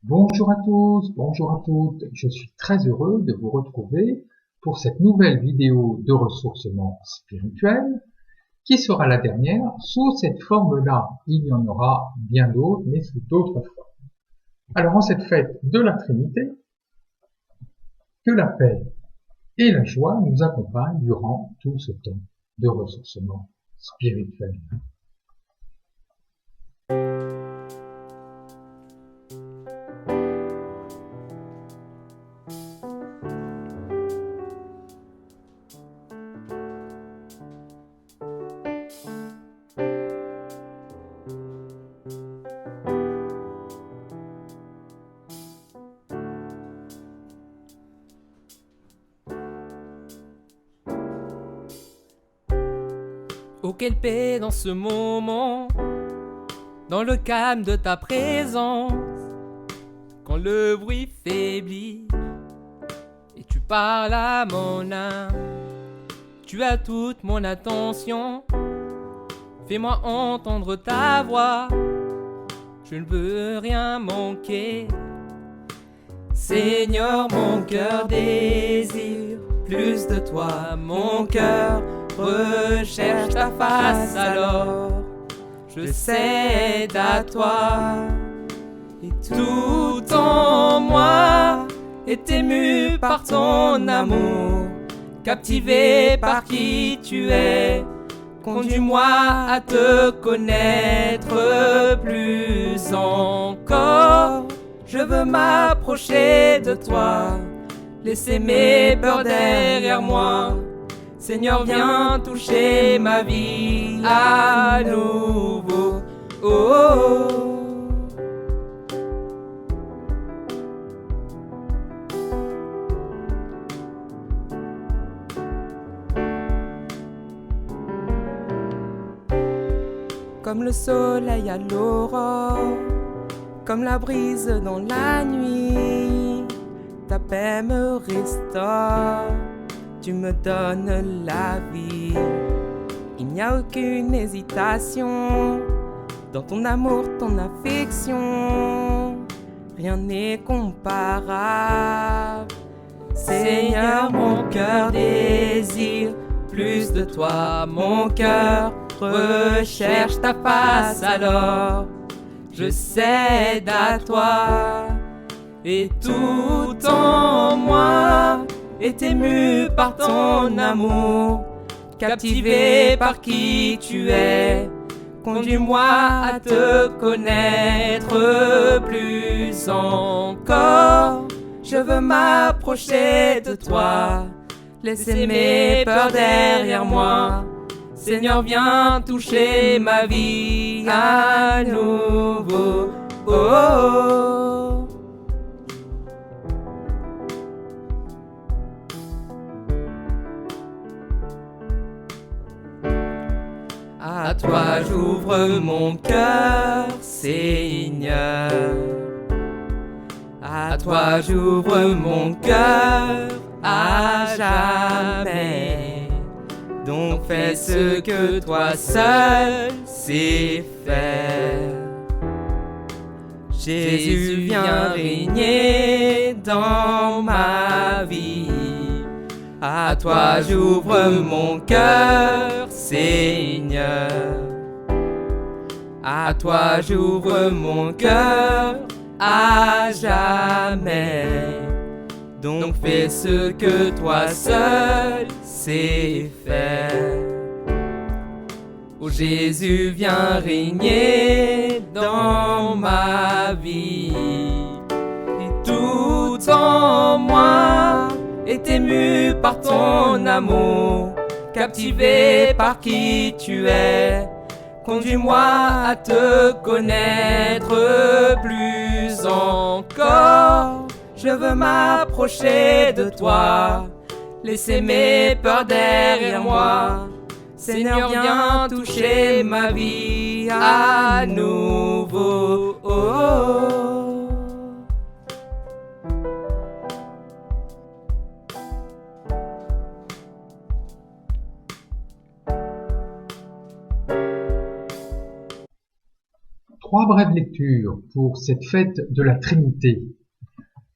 Bonjour à tous, bonjour à toutes. Je suis très heureux de vous retrouver pour cette nouvelle vidéo de ressourcement spirituel qui sera la dernière sous cette forme-là. Il y en aura bien d'autres, mais sous d'autres formes. Alors en cette fête de la Trinité, que la paix et la joie nous accompagnent durant tout ce temps de ressourcement spirituel. Oh quelle paix dans ce moment, dans le calme de ta présence, quand le bruit faiblit et tu parles à mon âme. Tu as toute mon attention, fais-moi entendre ta voix, je ne veux rien manquer. Seigneur, mon cœur désire plus de toi, mon cœur recherche ta face, alors je cède à toi. Et tout en moi est ému par ton amour, captivé par qui tu es. Conduis-moi à te connaître plus encore. Je veux m'approcher de toi, laisser mes peurs derrière moi. Seigneur, viens toucher ma vie à nouveau. Oh, oh, oh. Comme le soleil à l'aurore, comme la brise dans la nuit, ta paix me restaure, tu me donnes la vie. Il n'y a aucune hésitation dans ton amour, ton affection, rien n'est comparable. Seigneur, mon cœur désire plus de toi, mon cœur recherche ta face, alors je cède à toi. Et tout en moi est ému par ton amour, captivé par qui tu es. Conduis-moi à te connaître plus encore. Je veux m'approcher de toi, laisser mes peurs derrière moi. Seigneur, viens toucher ma vie à nouveau. Oh, oh, oh. À toi j'ouvre mon cœur, Seigneur. À toi j'ouvre mon cœur à jamais. Donc fais ce que toi seul sais faire. Jésus, viens régner dans ma vie. À toi j'ouvre mon cœur, Seigneur. À toi j'ouvre mon cœur à jamais. Donc fais ce que toi seul sais faire. Oh Jésus, viens régner dans ma vie. Et tout en moi est ému par ton amour, captivé par qui tu es. Conduis-moi à te connaître plus encore. Je veux m'approcher de toi, laisser mes peurs derrière moi. Seigneur, viens toucher ma vie à nouveau. Oh, oh, oh. Trois brèves lectures pour cette fête de la Trinité.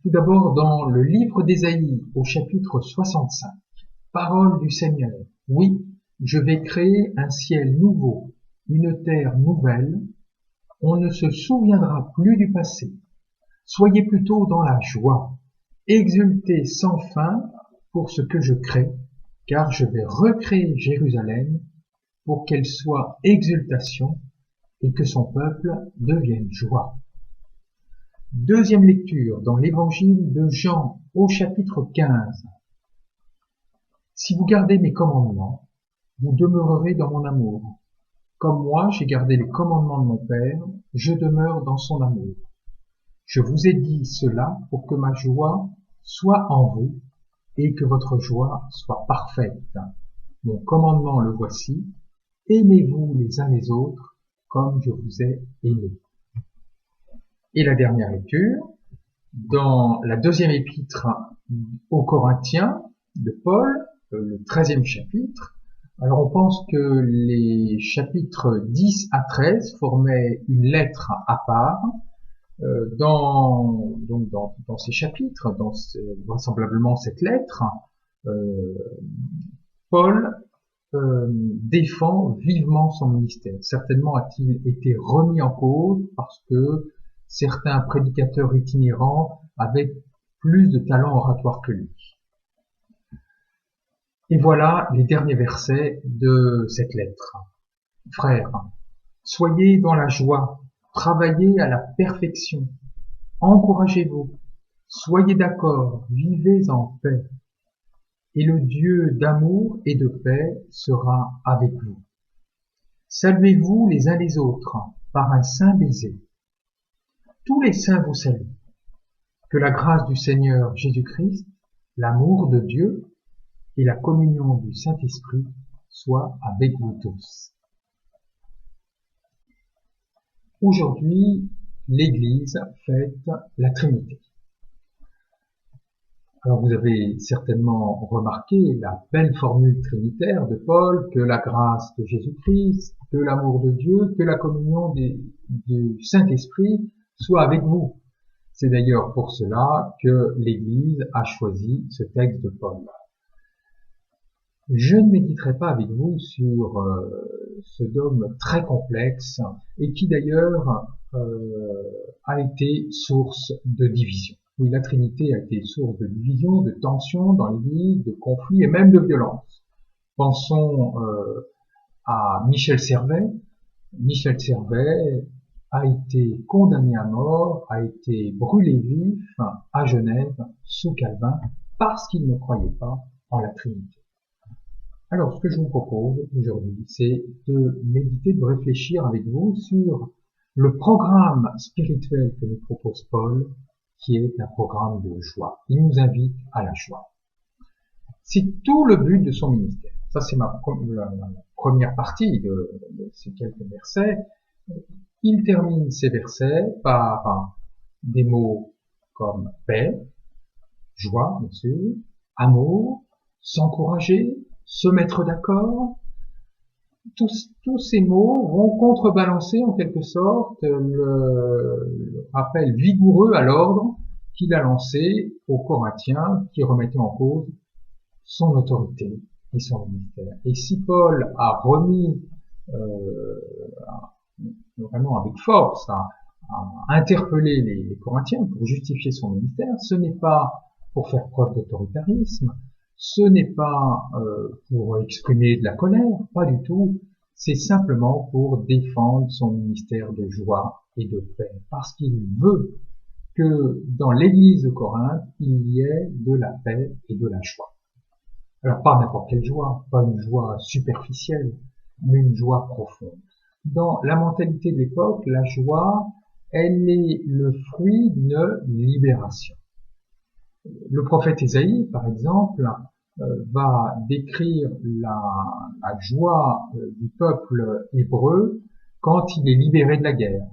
Tout d'abord, dans le livre d'Ésaïe, au chapitre 65, Parole du Seigneur. Oui, je vais créer un ciel nouveau, une terre nouvelle. On ne se souviendra plus du passé. Soyez plutôt dans la joie. Exultez sans fin pour ce que je crée, car je vais recréer Jérusalem pour qu'elle soit exultation et que son peuple devienne joie. Deuxième lecture dans l'évangile de Jean au chapitre 15. Si vous gardez mes commandements, vous demeurerez dans mon amour. Comme moi j'ai gardé les commandements de mon Père, je demeure dans son amour. Je vous ai dit cela pour que ma joie soit en vous et que votre joie soit parfaite. Mon commandement le voici, aimez-vous les uns les autres comme je vous ai aimés. Et la dernière lecture, dans la deuxième épître aux Corinthiens de Paul, le 13e chapitre. Alors on pense que les chapitres 10 à 13 formaient une lettre à part. Dans ces chapitres, vraisemblablement cette lettre, Paul défend vivement son ministère. Certainement a-t-il été remis en cause parce que certains prédicateurs itinérants avaient plus de talent oratoire que lui. Et voilà les derniers versets de cette lettre. Frères, soyez dans la joie, travaillez à la perfection, encouragez-vous, soyez d'accord, vivez en paix, et le Dieu d'amour et de paix sera avec vous. Saluez-vous les uns les autres par un saint baiser. Tous les saints vous saluent. Que la grâce du Seigneur Jésus-Christ, l'amour de Dieu et la communion du Saint-Esprit soient avec vous tous. Aujourd'hui, l'Église fête la Trinité. Alors vous avez certainement remarqué la belle formule trinitaire de Paul, que la grâce de Jésus-Christ, que l'amour de Dieu, que la communion du Saint-Esprit soit avec vous. C'est d'ailleurs pour cela que l'Église a choisi ce texte de Paul. Je ne méditerai pas avec vous sur ce dogme très complexe et qui d'ailleurs a été source de division. Oui, la Trinité a été source de division, de tension dans l'Église, de conflits et même de violence. Pensons à Michel Servet. Michel Servet a été condamné à mort, a été brûlé vif à Genève sous Calvin parce qu'il ne croyait pas en la Trinité. Alors, ce que je vous propose aujourd'hui, c'est de méditer, de réfléchir avec vous sur le programme spirituel que nous propose Paul, qui est un programme de joie. Il nous invite à la joie. C'est tout le but de son ministère. Ça, c'est la première partie de ces quelques versets. Il termine ces versets par des mots comme paix, joie, bien sûr, amour, s'encourager, se mettre d'accord. Tous ces mots vont contrebalancer en quelque sorte le rappel vigoureux à l'ordre qu'il a lancé aux Corinthiens qui remettaient en cause son autorité et son ministère. Et si Paul a remis vraiment avec force à interpeller les Corinthiens pour justifier son ministère, ce n'est pas pour faire preuve d'autoritarisme, ce n'est pas pour exprimer de la colère, pas du tout, c'est simplement pour défendre son ministère de joie et de paix, parce qu'il veut que dans l'église de Corinthe, il y ait de la paix et de la joie. Alors pas n'importe quelle joie, pas une joie superficielle, mais une joie profonde. Dans la mentalité de l'époque, la joie, elle est le fruit d'une libération. Le prophète Ésaïe, par exemple, va décrire la joie du peuple hébreu quand il est libéré de la guerre,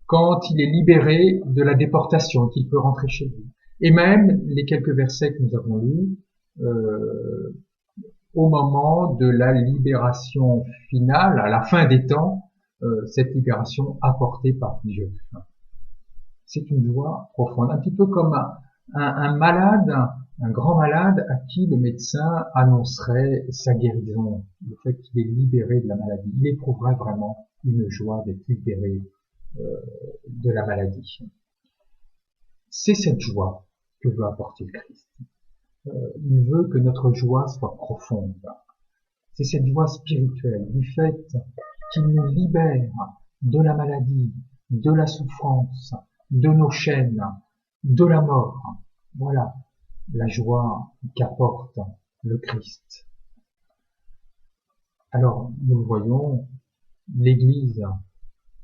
quand il est libéré de la déportation, qu'il peut rentrer chez lui. Et même les quelques versets que nous avons lus, au moment de la libération finale, à la fin des temps, cette libération apportée par Dieu. C'est une joie profonde, un petit peu comme un malade, un grand malade à qui le médecin annoncerait sa guérison, le fait qu'il est libéré de la maladie. Il éprouverait vraiment une joie d'être libéré de la maladie. C'est cette joie que veut apporter le Christ. Il veut que notre joie soit profonde. C'est cette joie spirituelle du fait qu'il nous libère de la maladie, de la souffrance, de nos chaînes, de la mort. Voilà la joie qu'apporte le Christ. Alors, nous le voyons, l'Église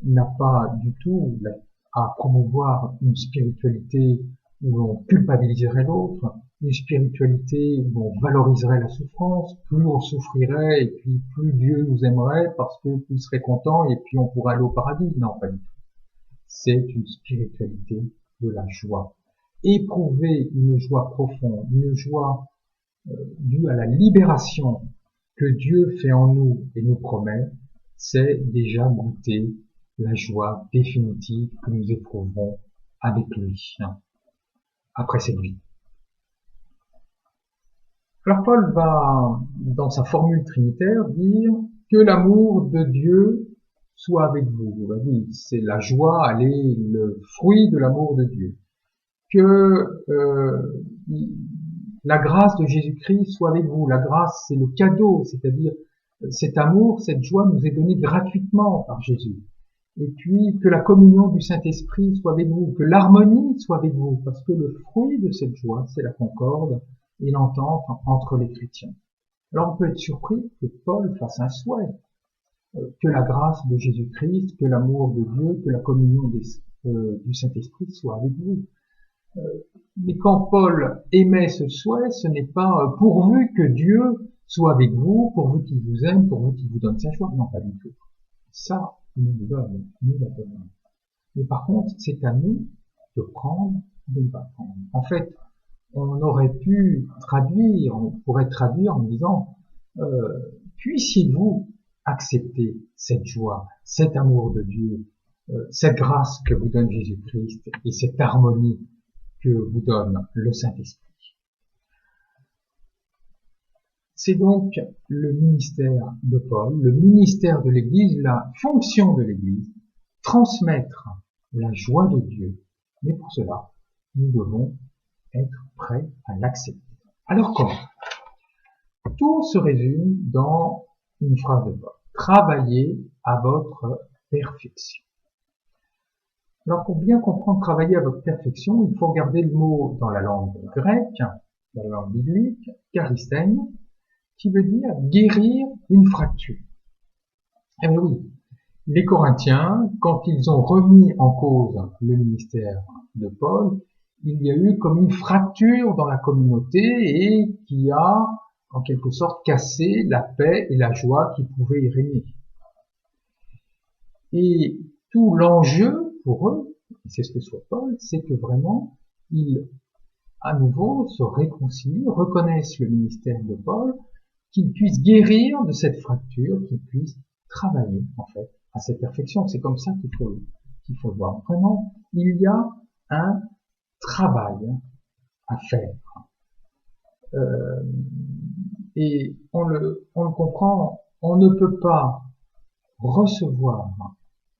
n'a pas du tout à promouvoir une spiritualité où l'on culpabiliserait l'autre, une spiritualité où on valoriserait la souffrance, plus on souffrirait et puis plus Dieu nous aimerait parce que plus il serait content et puis on pourrait aller au paradis. Non, pas du tout. C'est une spiritualité de la joie. Éprouver une joie profonde, une joie due à la libération que Dieu fait en nous et nous promet, c'est déjà goûter la joie définitive que nous éprouverons avec lui après cette vie. Alors Paul va, dans sa formule trinitaire, dire que l'amour de Dieu soit avec vous. Oui, c'est la joie, elle est le fruit de l'amour de Dieu. Que la grâce de Jésus-Christ soit avec vous. La grâce, c'est le cadeau, c'est-à-dire cet amour, cette joie nous est donnée gratuitement par Jésus. Et puis que la communion du Saint-Esprit soit avec vous, que l'harmonie soit avec vous, parce que le fruit de cette joie, c'est la concorde et l'entente entre les chrétiens. Alors on peut être surpris que Paul fasse un souhait, que la grâce de Jésus-Christ, que l'amour de Dieu, que la communion du Saint-Esprit soit avec vous. Mais quand Paul émet ce souhait, ce n'est pas pourvu que Dieu soit avec vous, pourvu qu'il vous aime, pourvu qu'il vous donne sa joie. Non, pas du tout. Ça, il nous donne, nous la donnons. Mais par contre, c'est à nous de prendre, de ne pas prendre. En fait, on aurait pu traduire, on pourrait traduire en disant, puissiez-vous accepter cette joie, cet amour de Dieu, cette grâce que vous donne Jésus-Christ et cette harmonie que vous donne le Saint-Esprit. C'est donc le ministère de Paul, le ministère de l'Église, la fonction de l'Église, transmettre la joie de Dieu. Mais pour cela, nous devons être prêts à l'accepter. Alors comment? Tout se résume dans une phrase de Paul. Travaillez à votre perfection. Alors pour bien comprendre travailler à votre perfection, il faut regarder le mot dans la langue grecque, dans la langue biblique, charistène, qui veut dire guérir une fracture. Eh bien oui, les Corinthiens, quand ils ont remis en cause le ministère de Paul, il y a eu comme une fracture dans la communauté et qui a en quelque sorte cassé la paix et la joie qui pouvaient y régner. Et tout l'enjeu pour eux, et c'est ce que souhaite Paul, c'est que vraiment ils à nouveau se réconcilient, reconnaissent le ministère de Paul, qu'ils puissent guérir de cette fracture, qu'ils puissent travailler en fait à cette perfection. C'est comme ça qu'il faut le voir. Vraiment, il y a un travail à faire. Et on le comprend, on ne peut pas recevoir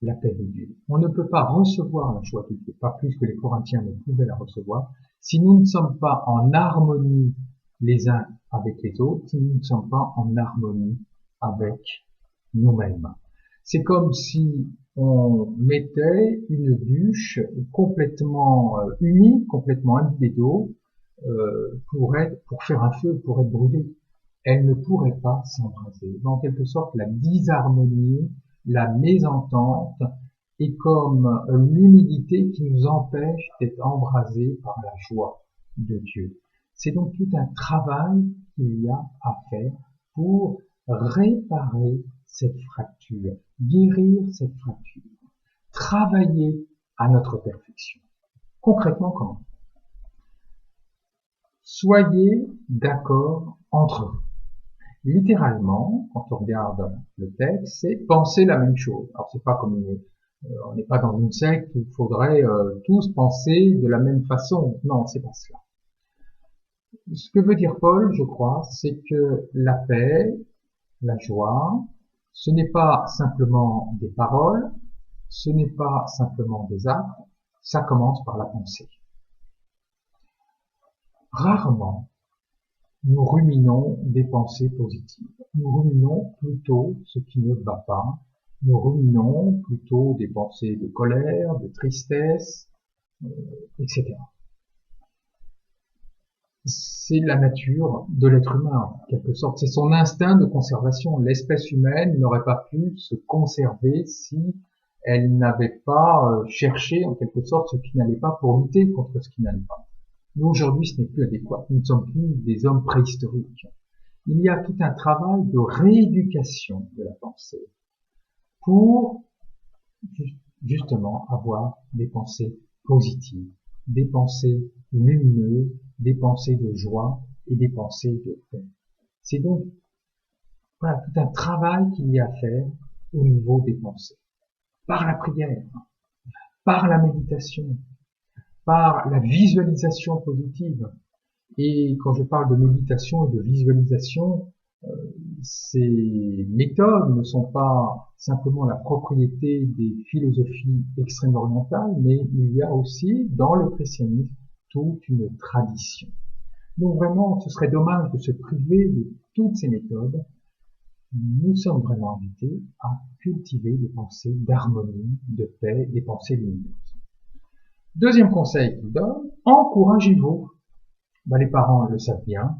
la paix de Dieu. On ne peut pas recevoir la joie de Dieu, pas plus que les Corinthiens ne pouvaient la recevoir, si nous ne sommes pas en harmonie les uns avec les autres, si nous ne sommes pas en harmonie avec nous-mêmes. C'est comme si on mettait une bûche complètement humide, complètement imbibée d'eau, pour faire un feu, pour être brûlée. Elle ne pourrait pas s'embraser. En quelque sorte, la disharmonie, la mésentente est comme l'humidité qui nous empêche d'être embrasés par la joie de Dieu. C'est donc tout un travail qu'il y a à faire pour réparer cette fracture, guérir cette fracture, travailler à notre perfection. Concrètement, comment? Soyez d'accord entre vous. Littéralement, quand on regarde le texte, c'est penser la même chose. Alors c'est pas comme on n'est pas dans une secte où il faudrait tous penser de la même façon. Non, c'est pas cela. Ce que veut dire Paul, je crois, c'est que la paix, la joie, ce n'est pas simplement des paroles, ce n'est pas simplement des actes, ça commence par la pensée. Rarement, nous ruminons des pensées positives. Nous ruminons plutôt ce qui ne va pas. Nous ruminons plutôt des pensées de colère, de tristesse, etc. C'est la nature de l'être humain, en quelque sorte. C'est son instinct de conservation. L'espèce humaine n'aurait pas pu se conserver si elle n'avait pas cherché, en quelque sorte, ce qui n'allait pas pour lutter contre ce qui n'allait pas. Mais aujourd'hui, ce n'est plus adéquat. Nous ne sommes plus des hommes préhistoriques. Il y a tout un travail de rééducation de la pensée pour justement avoir des pensées positives, des pensées lumineuses, des pensées de joie et des pensées de paix. C'est donc voilà, tout un travail qu'il y a à faire au niveau des pensées. Par la prière, par la méditation, par la visualisation positive. Et quand je parle de méditation et de visualisation, ces méthodes ne sont pas simplement la propriété des philosophies extrême-orientales, mais il y a aussi dans le christianisme toute une tradition. Donc vraiment, ce serait dommage de se priver de toutes ces méthodes. Nous sommes vraiment invités à cultiver des pensées d'harmonie, de paix, des pensées lumineuses. Deuxième conseil qu'il donne, encouragez-vous. Les parents le savent bien,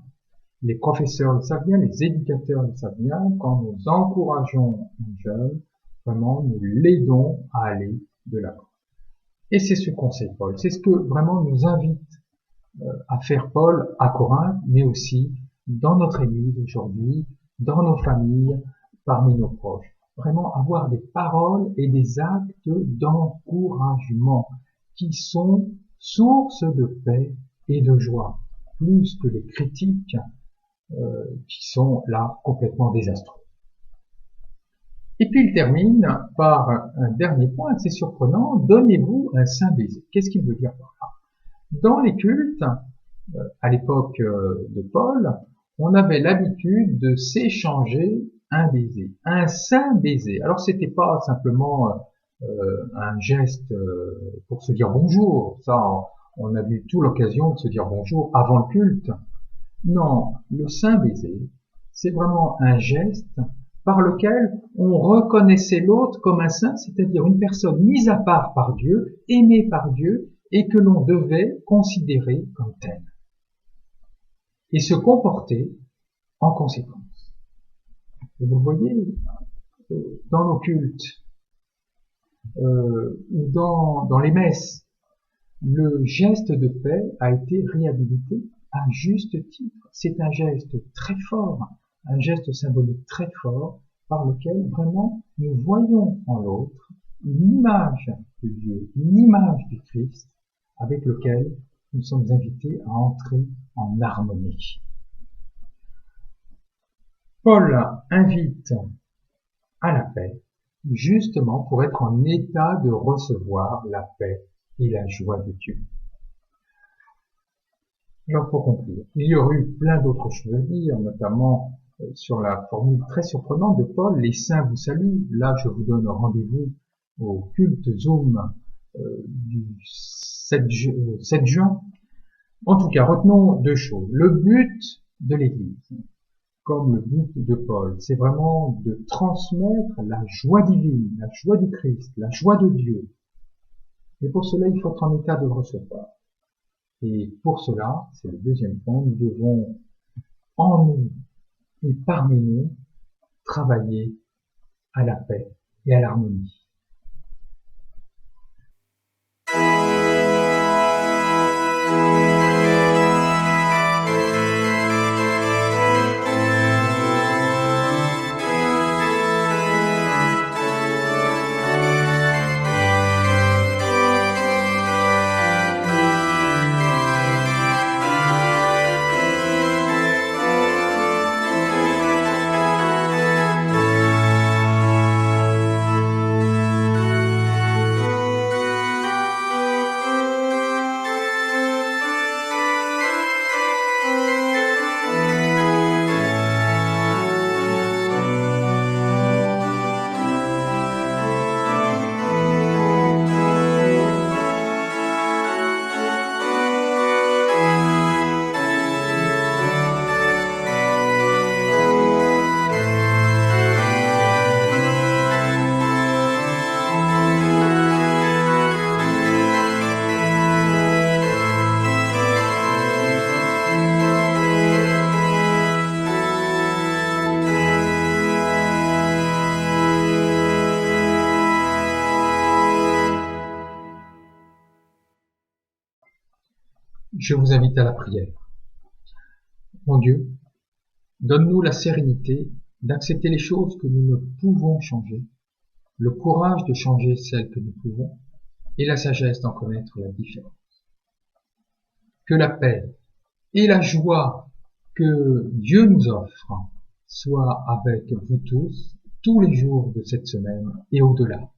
les professeurs le savent bien, les éducateurs le savent bien. Quand nous encourageons un jeune, vraiment nous l'aidons à aller de l'avant. Et c'est ce conseil Paul, c'est ce que vraiment nous invite à faire Paul à Corinthe, mais aussi dans notre Église aujourd'hui, dans nos familles, parmi nos proches. Vraiment avoir des paroles et des actes d'encouragement qui sont source de paix et de joie, plus que les critiques qui sont là complètement désastreux. Et puis il termine par un dernier point assez surprenant, donnez-vous un saint baiser. Qu'est-ce qu'il veut dire par là? Dans les cultes, à l'époque de Paul, on avait l'habitude de s'échanger un baiser, un saint baiser. Alors c'était pas simplement un geste pour se dire bonjour, ça on a eu tout l'occasion de se dire bonjour avant le culte. Non, le saint baiser, c'est vraiment un geste par lequel on reconnaissait l'autre comme un saint, c'est-à-dire une personne mise à part par Dieu, aimée par Dieu, et que l'on devait considérer comme telle. Et se comporter en conséquence. Et vous voyez, dans nos cultes, ou dans les messes, le geste de paix a été réhabilité à juste titre. C'est un geste très fort, un geste symbolique très fort, par lequel vraiment nous voyons en l'autre une image de Dieu, une image du Christ, avec lequel nous sommes invités à entrer en harmonie. Paul invite à la paix, justement pour être en état de recevoir la paix et la joie de Dieu. Alors pour conclure, il y aurait eu plein d'autres choses à dire, notamment sur la formule très surprenante de Paul, les saints vous saluent. Là, je vous donne rendez-vous au culte Zoom du 7 juin. En tout cas, retenons deux choses. Le but de l'Église, comme le but de Paul, c'est vraiment de transmettre la joie divine, la joie du Christ, la joie de Dieu. Et pour cela, il faut être en état de le recevoir. Et pour cela, c'est le deuxième point, nous devons en nous et parmi nous travailler à la paix et à l'harmonie. Je vous invite à la prière. Mon Dieu, donne-nous la sérénité d'accepter les choses que nous ne pouvons changer, le courage de changer celles que nous pouvons, et la sagesse d'en connaître la différence. Que la paix et la joie que Dieu nous offre soient avec vous tous les jours de cette semaine et au-delà.